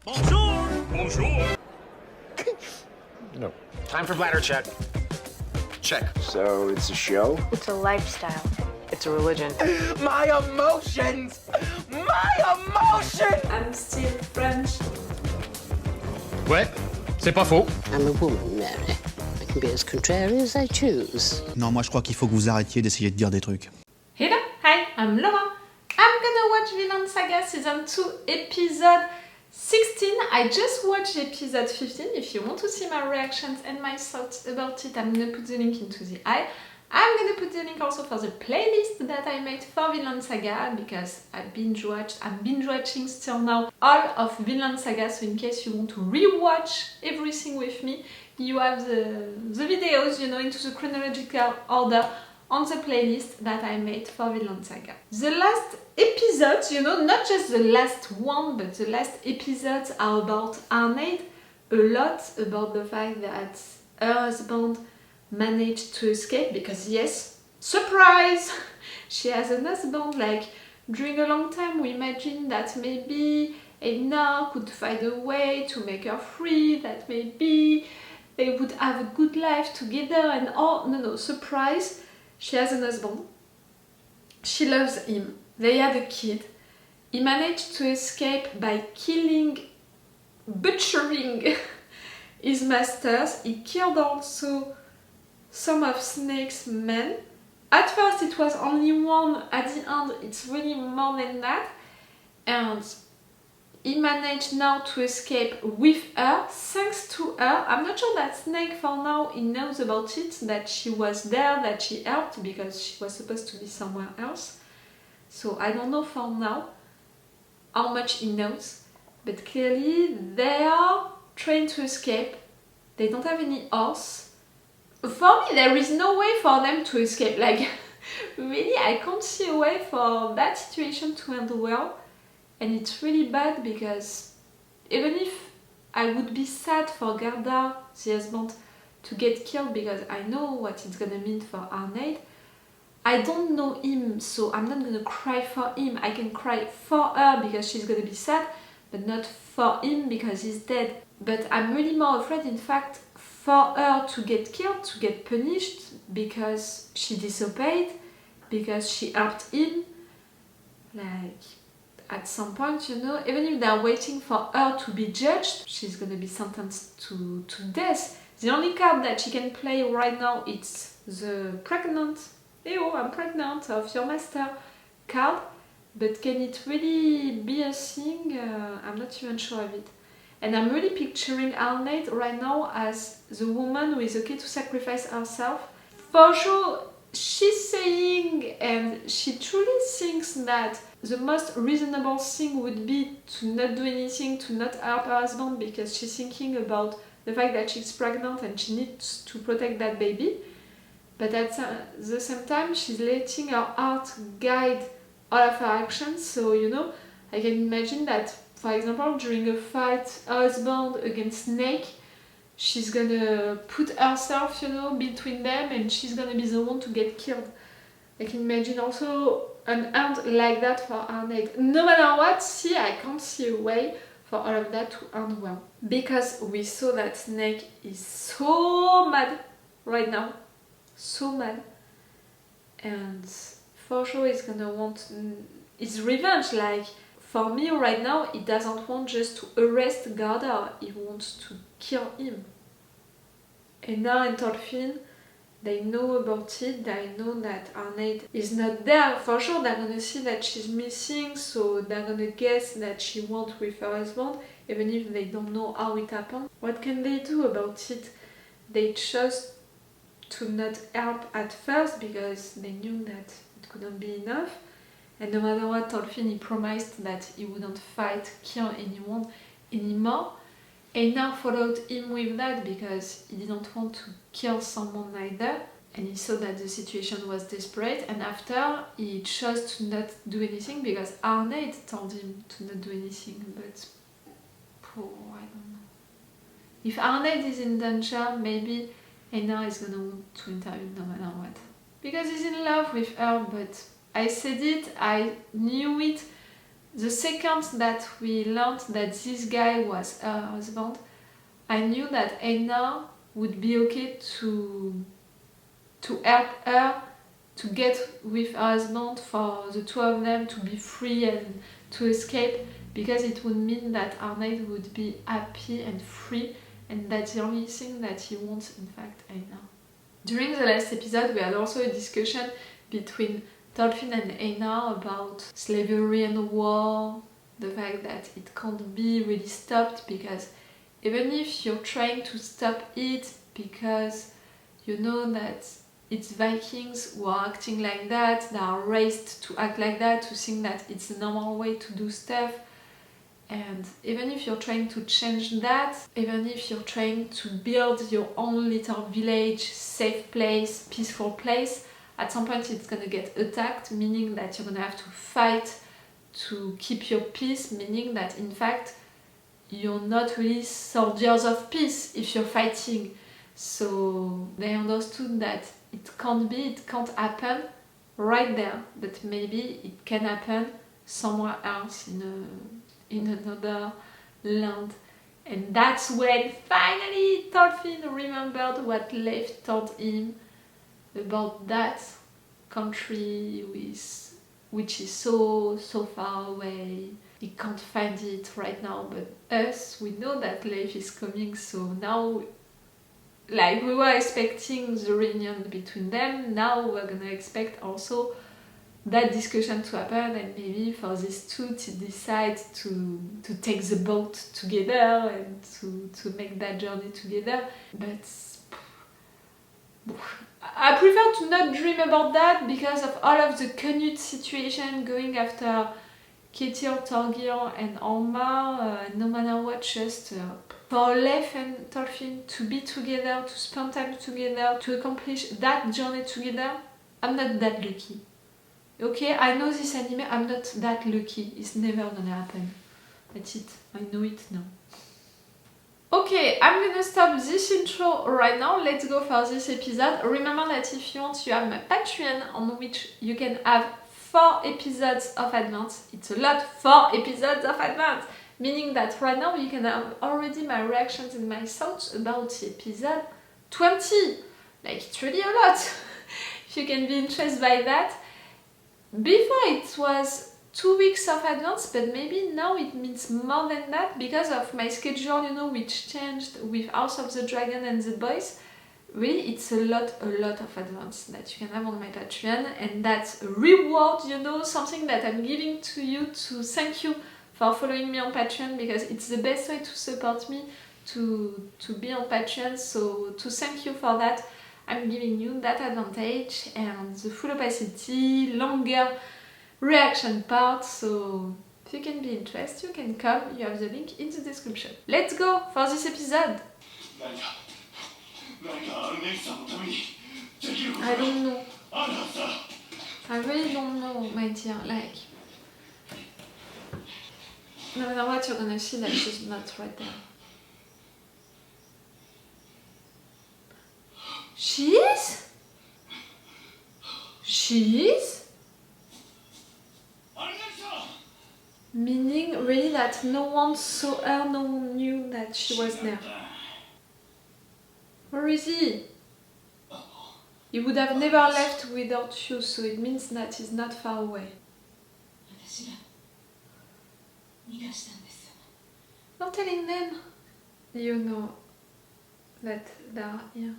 Bonjour! Bonjour! No. Time for bladder check. Check. So it's a show? It's a lifestyle. It's a religion. My emotions! My emotions! I'm still French. Ouais, c'est pas faux. I'm a woman, Mary. I can be as contrary as I choose. Non, moi je crois qu'il faut que vous arrêtiez d'essayer de dire des trucs. Hello, hi, I'm Laura. I'm gonna watch Vinland Saga Season 2, Episode 16. I just watched Episode 15. If you want to see my reactions and my thoughts about it, I'm gonna put the link into the eye. I'm gonna put the link also for the playlist that I made for Vinland Saga because I'm binge watching still now all of Vinland Saga, so in case you want to rewatch everything with me, you have the videos, you know, into the chronological order on the playlist that I made for Vinland Saga. The last episodes, you know, not just the last one, but the last episodes are about Arnheid, a lot about the fact that her husband managed to escape because, yes, surprise, she has an husband. Like, during a long time we imagined that maybe Einar could find a way to make her free, that maybe they would have a good life together, and oh, no, surprise, she has an husband, she loves him, they had a kid, he managed to escape by butchering his masters. He killed also some of Snake's men. At first it was only one, at the end it's really more than that, and he managed now to escape with her, thanks to her. I'm not sure that Snake for now he knows about it, that she was there, that she helped, because she was supposed to be somewhere else. So I don't know for now how much he knows, but clearly they are trying to escape. They don't have any horse. For me, there is no way for them to escape. Like, really, I can't see a way for that situation to end well. And it's really bad because even if I would be sad for Gerda, the husband, to get killed, because I know what it's gonna mean for Arnheid, I don't know him, so I'm not gonna cry for him. I can cry for her because she's gonna be sad, but not for him because he's dead. But I'm really more afraid, in fact, for her to get killed, to get punished because she disobeyed, because she helped him. Like, at some point, you know, even if they're waiting for her to be judged, she's gonna be sentenced to death. The only card that she can play right now is the pregnant, "Ew, I'm pregnant" of your master card. But can it really be a thing? I'm not even sure of it. And I'm really picturing Arnheid right now as the woman who is okay to sacrifice herself. For sure, she's saying, and she truly thinks that the most reasonable thing would be to not do anything, to not help her husband, because she's thinking about the fact that she's pregnant and she needs to protect that baby. But at the same time, she's letting her heart guide all of her actions. So, you know, I can imagine that, for example, during a fight, her husband against Snake, she's gonna put herself, you know, between them, and she's gonna be the one to get killed. I can imagine also an end like that for Arnheid. No matter what, see, I can't see a way for all of that to end well. Because we saw that Snake is so mad right now. So mad. And for sure he's gonna want his revenge. Like, for me right now, he doesn't want just to arrest Gerda, he wants to kill him. Einar and Thorfinn, they know about it, they know that Arnheid is not there. For sure they're gonna see that she's missing, so they're gonna guess that she went with her husband, even if they don't know how it happened. What can they do about it? They chose to not help at first because they knew that it couldn't be enough. And no matter what, Thorfinn, he promised that he wouldn't fight, kill anyone anymore. Einar followed him with that because he didn't want to kill someone either, and he saw that the situation was desperate, and after he chose to not do anything because Arnheid told him to not do anything. But poor, I don't know. If Arnheid is in danger, maybe Einar is gonna want to intervene no matter what. Because he's in love with her, but I said it, I knew it The second that we learned that this guy was her husband, I knew that Einar would be okay to help her to get with her husband, for the two of them to be free and to escape, because it would mean that Arnheid would be happy and free, and that's the only thing that he wants, in fact, Einar. During the last episode we had also a discussion between Thorfinn and Einar about slavery and war, the fact that it can't be really stopped, because even if you're trying to stop it because you know that it's Vikings who are acting like that, they are raised to act like that, to think that it's the normal way to do stuff, and even if you're trying to change that, even if you're trying to build your own little village, safe place, peaceful place, at some point it's gonna get attacked, meaning that you're gonna have to fight to keep your peace, meaning that in fact you're not really soldiers of peace if you're fighting. So they understood that it can't happen right there, but maybe it can happen somewhere else in another land. And that's when finally Thorfinn remembered what Leif told him about that country which is so far away. He can't find it right now, but us, we know that Leif is coming, so now, like we were expecting the reunion between them, now we're gonna expect also that discussion to happen, and maybe for these two to decide to take the boat together and to make that journey together. But I prefer to not dream about that because of all of the canute situation going after ketil, thorgil and olmar, no matter what, just for Leif and Thorfinn to be together, to spend time together, to accomplish that journey together, I'm not that lucky. Okay, I know this anime, I'm not that lucky, it's never gonna happen. That's it, I know it now. Okay, I'm gonna stop this intro right now, let's go for this episode. Remember that if you want, you have my Patreon on which you can have 4 episodes of advance. It's a lot, 4 episodes of advance! Meaning that right now you can have already my reactions and my thoughts about the episode 20! Like, it's really a lot! If you can be interested by that. Before it was 2 weeks of advance, but maybe now it means more than that because of my schedule, you know, which changed with House of the Dragon and the Boys. Really, it's a lot of advance that you can have on my Patreon, and that's a reward, you know, something that I'm giving to you to thank you for following me on Patreon, because it's the best way to support me to be on Patreon. So to thank you for that, I'm giving you that advantage and the full opacity, longer reaction part. So if you can be interested, you can come, you have the link in the description. Let's go for this episode! I don't know. I really don't know, my dear, like... No matter what, you're gonna see that she's not right there. She is? She is? Meaning really that no one saw her, no one knew that she was there. Where is he? He would have never left without you, so it means that he's not far away. Not telling them. You know that they are here.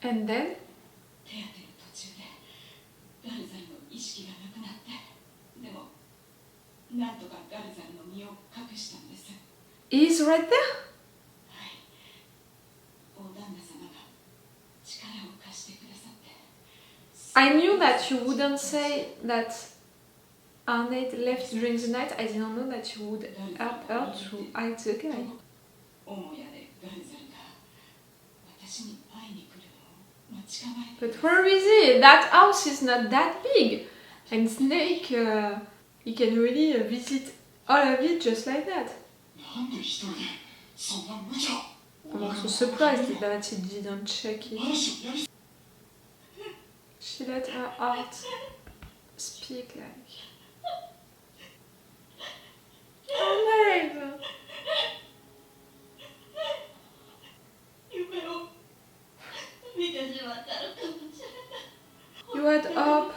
And then? He's right there? I knew that you wouldn't say that Arnheid left during the night. I didn't know that you would help her to hide the guy. But where is he? That house is not that big. And Snake, You can really visit all of it just like that. I'm also surprised that she didn't check it. She let her heart speak like... Oh, Leif! You had hope.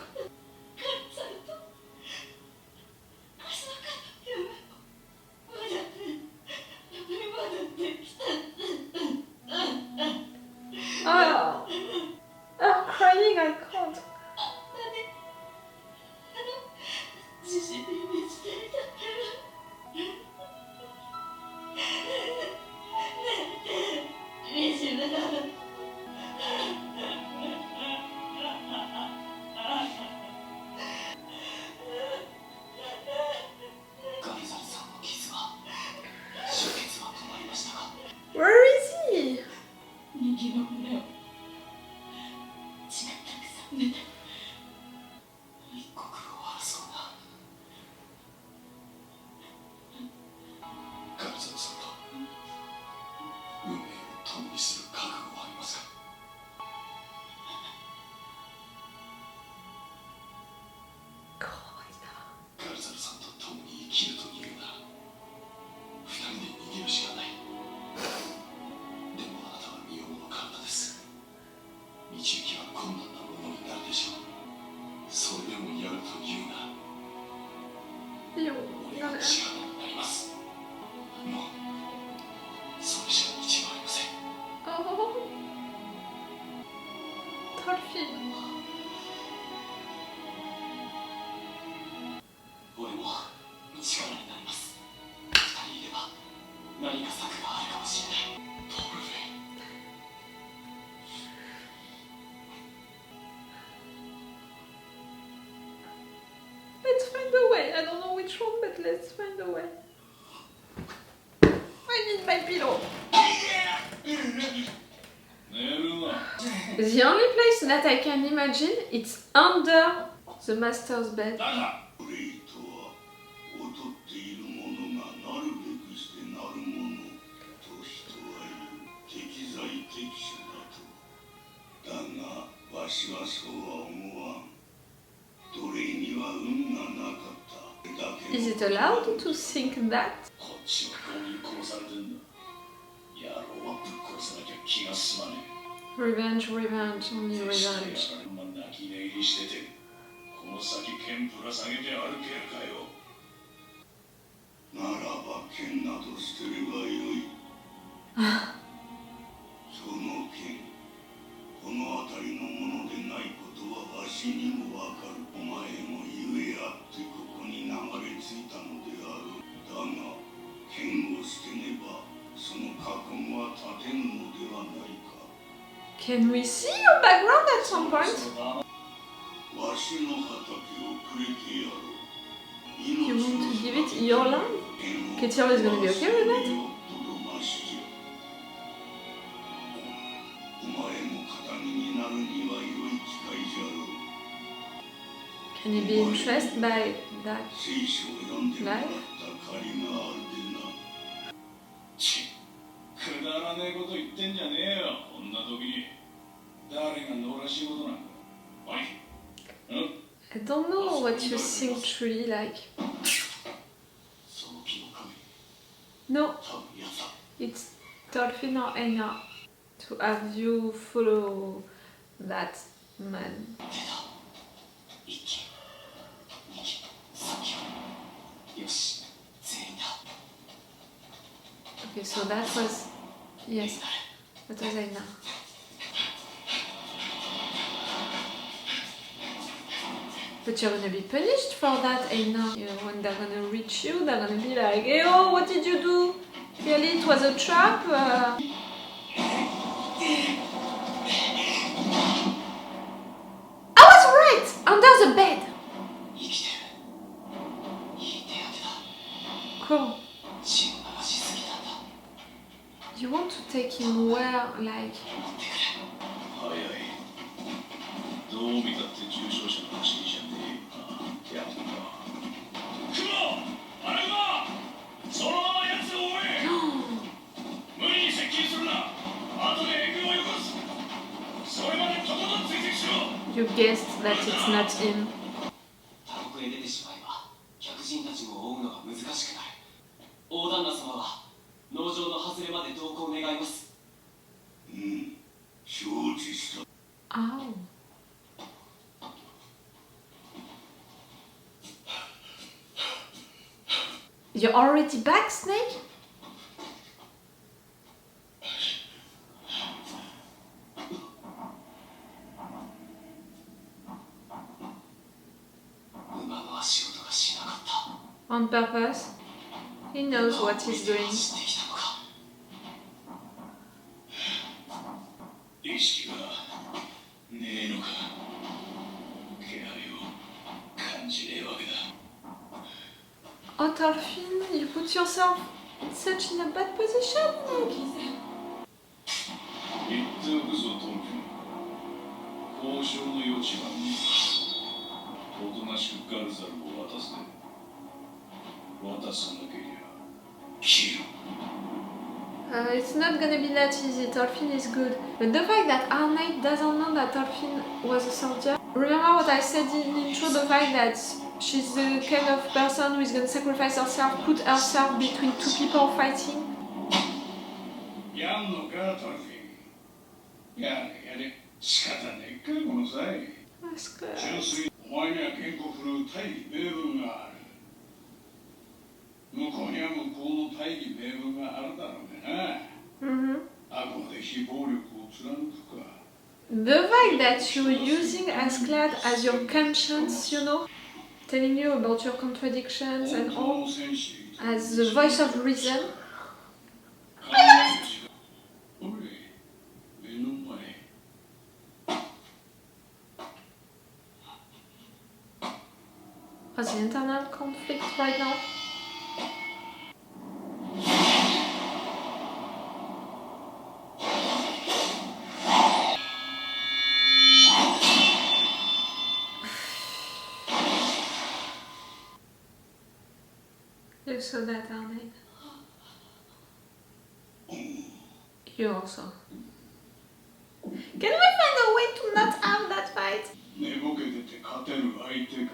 Oh, I'm crying, I can't. Where is he? Oh, Thorfinn. Let's find a way. I don't know which one, but let's find a way. I need my pillow. The only place that I can imagine it's under the master's bed. Is it allowed to think that? Revenge, revenge, only revenge. Can we see your background at some point? You want to give it your life? Ketil is gonna be okay with that? Can you be interested by that life? I don't know what you think truly like. No, it's Thorfinn or Einar to have you follow that man. Okay, so that was... yes, that was Einar. But you're gonna be punished for that, Einar. You know, when they're gonna reach you, they're gonna be like, hey, oh, what did you do? Clearly it was a trap. I was right! Under the bed! Cool. You want to take him where, like... you guessed that it's not him. 他国へ出てしまえば客人たちも追うのが難しくなる。大旦那様は農場の外れまで同行願います。承知した。 Oh. You're already back, Snake? On purpose. He knows what he's doing. 意識がねえのか。気配を感じねえわけだ。 Oh, Thorfinn, you put yourself in such a bad position, Nick. 言っておくぞ、トン君。交渉の余地はねえ。おとなしくガルザルを渡せ。渡さなけりゃ切る。It's not gonna be that easy. Thorfinn is good. But the fact that Arnheid doesn't know that Thorfinn was a soldier. Remember what I said in the intro, the fact that she's the kind of person who is gonna sacrifice herself, put herself between two people fighting. やんのか、トルフィン。やれやれ、仕方ねえか、この際。純粋、お前には剣国の大義名分がある。向こうには向こうの大義名分があるだろうねな。あくまで非暴力を貫くか。The fact that you're using Askeladd as your conscience, you know, telling you about your contradictions and all, as the voice of reason. What's the internal conflict right now? You saw that, Arnheid. You also. Can we find a way to not have that fight? 寝ぼけてて勝てる相手か。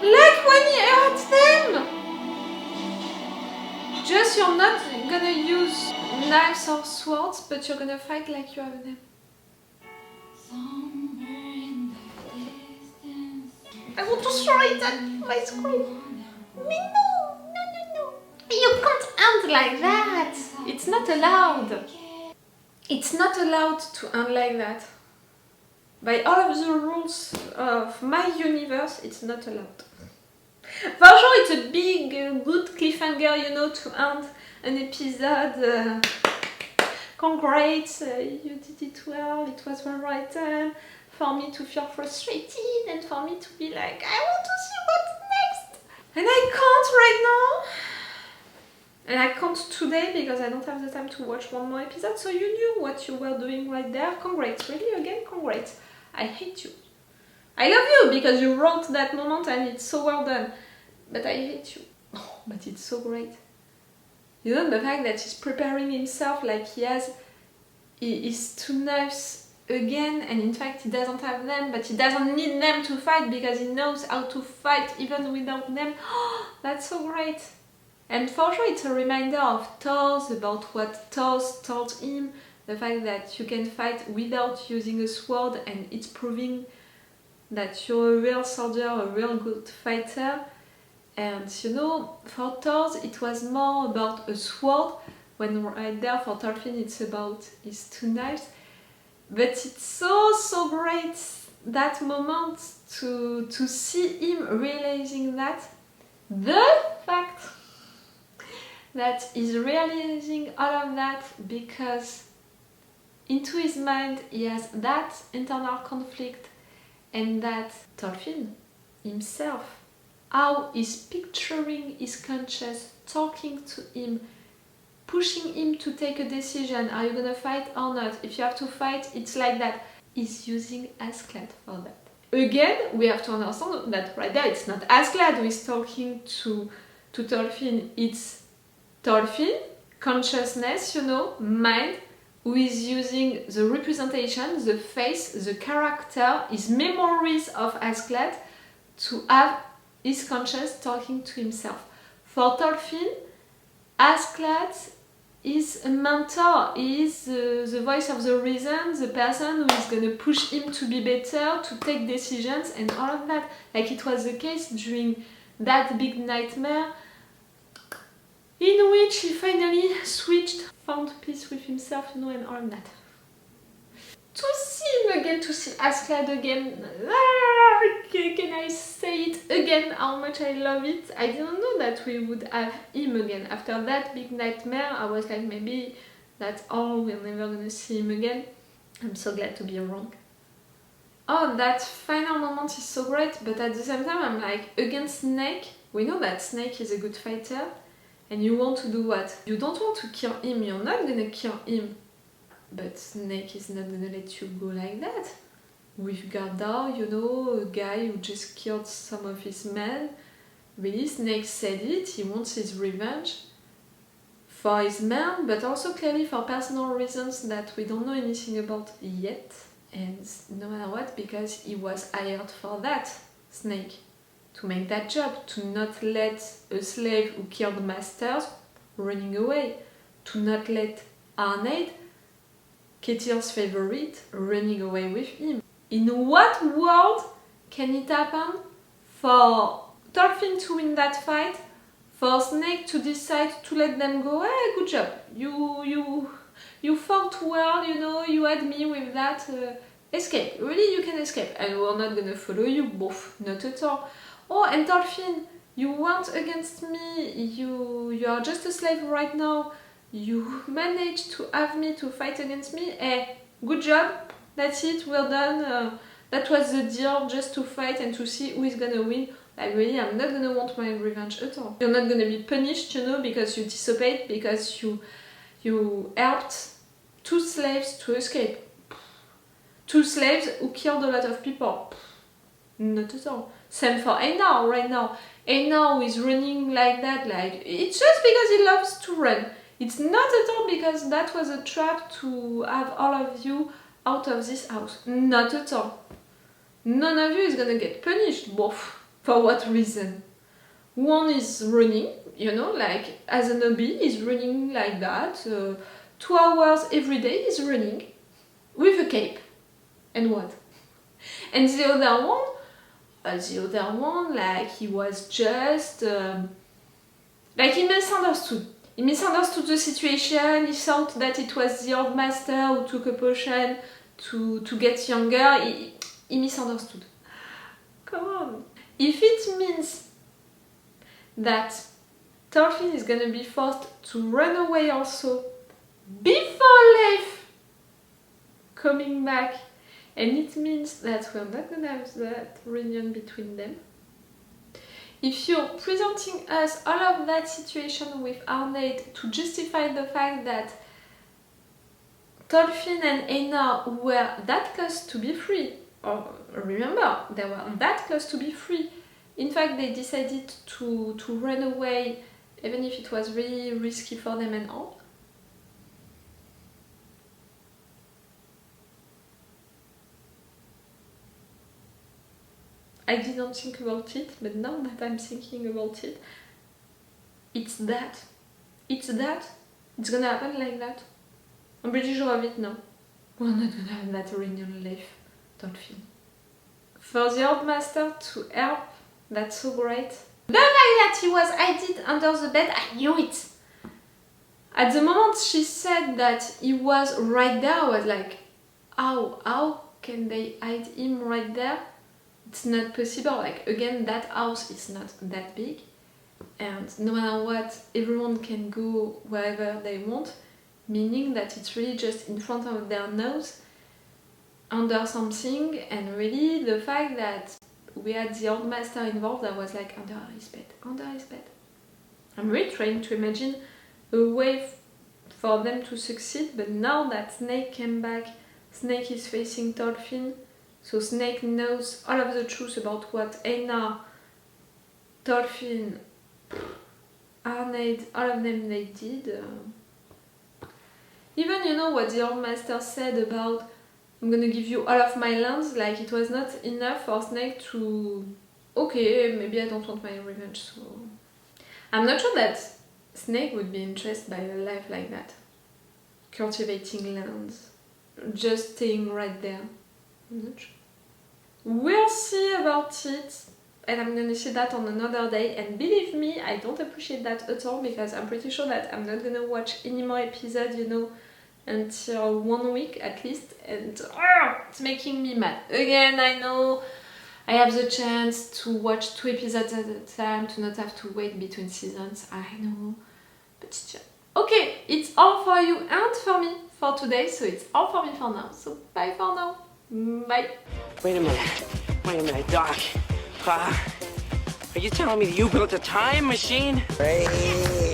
Like when he hurts them! Just you're not gonna use knives or swords, but you're gonna fight like you have them. I want to throw it at my screen. No. You can't end like that. It's not allowed. It's not allowed to end like that. By all of the rules of my universe, it's not allowed. For sure, it's a big, good cliffhanger, you know, to end an episode. Congrats, you did it well, it was well written. For me to feel frustrated and for me to be like, I want to see what's next. And I can't right now. And I can't today because I don't have the time to watch one more episode. So you knew what you were doing right there. Congrats, really, again, congrats. I hate you. I love you because you wrote that moment and it's so well done. But I hate you. Oh, but it's so great. You know, the fact that he's preparing himself like he has his two knives again, and in fact he doesn't have them, but he doesn't need them to fight because he knows how to fight even without them. Oh, that's so great. And for sure it's a reminder of Thors, about what Thors told him, the fact that you can fight without using a sword, and it's proving that you're a real soldier, a real good fighter. And you know, for Thors it was more about a sword, when right there for Thorfinn it's about his two knives. But it's so great, that moment, to see him realizing that. The fact that he's realizing all of that because into his mind he has that internal conflict, and that Thorfinn himself, how he's picturing his conscience, talking to him, pushing him to take a decision. Are you gonna fight or not? If you have to fight, it's like that. He's using Askeladd for that. Again, we have to understand that right there, it's not Askeladd who is talking to Thorfinn, it's Thorfinn, consciousness, you know, mind, who is using the representation, the face, the character, his memories of Askeladd to have his conscience talking to himself. For Thorfinn, Askeladd is a mentor, he is the voice of the reason, the person who is going to push him to be better, to take decisions and all of that. Like it was the case during that big nightmare in which he finally switched, found peace with himself, you know, and all of that. To see him again, to see Askeladd again, can I say it again, how much I love it? I didn't know that we would have him again. After that big nightmare, I was like, maybe that's all, we're never gonna see him again. I'm so glad to be wrong. Oh, that final moment is so great, but at the same time, I'm like, against Snake, we know that Snake is a good fighter, and you want to do what? You don't want to kill him, you're not gonna kill him. But Snake is not gonna let you go like that. With Gardar, you know, a guy who just killed some of his men. Really, Snake said it, he wants his revenge for his men, but also clearly for personal reasons that we don't know anything about yet. And no matter what, because he was hired for that, Snake. To make that job, to not let a slave who killed masters running away. To not let Arnheid, Ketil's favorite, running away with him. In what world can it happen for Thorfinn to win that fight, for Snake to decide to let them go? Hey, good job, you fought well, you know, you had me with that, escape, really you can escape, and we're not gonna follow you, both, not at all. Oh, and Thorfinn, you weren't against me, you are just a slave right now, you managed to have me to fight against me, hey, good job, that's it, we're done, that was the deal, just to fight and to see who is gonna win. Like really, I'm not gonna want my revenge at all. You're not gonna be punished, you know, because you disobeyed, because you helped two slaves to escape. Two slaves who killed a lot of people. Not at all. Same for Einar right now. Einar is running like that, like, it's just because he loves to run. It's not at all because that was a trap to have all of you out of this house. Not at all. None of you is gonna get punished, both. For what reason? One is running, you know, like as a hobby, is running like that. 2 hours every day is running with a cape. And what? And the other one, like he was just like he misunderstood. He misunderstood the situation. He thought that it was the old master who took a potion to get younger. He misunderstood. Come on. If it means that Thorfinn is gonna be forced to run away also before Leif coming back, and it means that we're not gonna have that reunion between them. If you're presenting us all of that situation with Arnheid to justify the fact that Thorfinn and Einar were that close to be free, or remember, they were that close to be free. In fact, they decided to run away, even if it was really risky for them and all. I didn't think about it, but now that I'm thinking about it, it's that. It's that. It's gonna happen like that. I'm pretty sure of it now. We're not gonna have that reunion Leif, Thorfinn. For the old master to help, that's so great. The fact that he was hidden under the bed, I knew it. At the moment she said that he was right there, I was like, how can they hide him right there? It's not possible. Like, again, that house is not that big, and no matter what, everyone can go wherever they want, meaning that it's really just in front of their nose. under something, and really the fact that we had the old master involved, I was like, under his bed, under his bed. I'm really trying to imagine a way for them to succeed, but now that Snake came back, Snake is facing Thorfinn, so Snake knows all of the truth about what Einar, Thorfinn, Arnheid, all of them they did. Even, you know, what the old master said about, I'm gonna give you all of my lands, like it was not enough for Snake to, okay, maybe I don't want my revenge, so... I'm not sure that Snake would be interested by a life like that. Cultivating lands, just staying right there. I'm not sure. We'll see about it, and I'm gonna see that on another day, and believe me, I don't appreciate that at all, because I'm pretty sure that I'm not gonna watch any more episodes, you know, until 1 week at least, and it's making me mad. Again, I know I have the chance to watch 2 episodes at a time, to not have to wait between seasons, I know, but still. Okay, it's all for you and for me for today, so it's all for me for now, so bye for now, bye. Wait a minute, Doc. Are you telling me that you built a time machine? Hey.